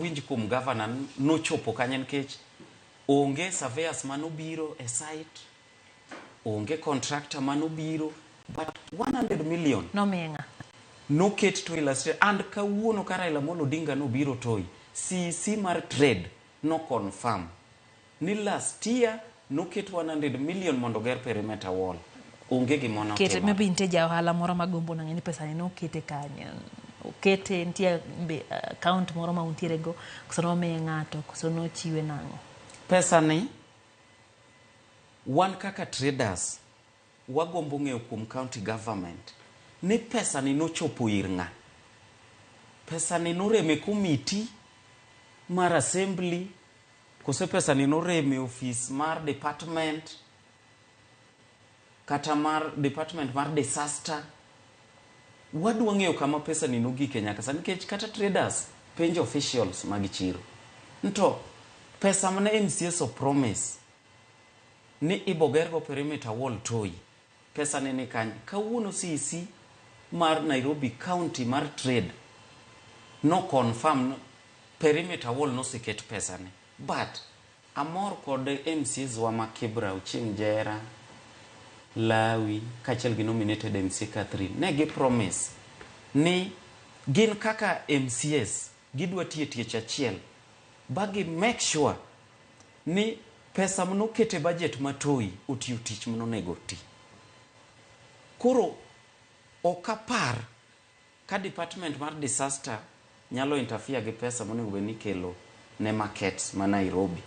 winj kuom governor nochopo kanyo nikech onge surveyors manobiro e site, onge contractor manobiro, but 100 million noket to illustrate. And kawuono ka Raila Amolo Odinga nobiro Toi, CC mar trade no confirm ni last year noket 100 million mondo ger perimeter wall. Onge gimona kete maybe inte ja ohala moro magombo nang'eni pesa ni nokete kanyo, okete ntie account moro ma untiere go koso nomiye ng'ato koso nochiwe nang'o? Pesa ni wan kaka traders wagombo ng'eyo kuom county government ni pesa ni nochopo ir ng'a. Pesa ni noreme committee mar assembly kose pesa ni noreme office mar department kata mar department mar disaster. Wadwa ng'eyo kama pesa ni nogike nyaka sani nikech kata traders penjo officials mag chiro nto pesa mane MCS of promise ni ibogergo perimeter wall Toi, pesa ni kany kawuono CC mar Nairobi County mar trade no confirm perimeter wall no siket pesa ni. But amor kod MCS wa Makibra Uching Jera Lawi kachel gi nominated MC Catherine negi promise ni gin kaka MCS gidwa tiech achiel bagi make sure ni pesa mno kete budget matoi otiyo tich mno negoti. Koro okapar ka department mar disaster nyalo interfere gi pesa mno gwe ni kelo ne markets ma Nairobi.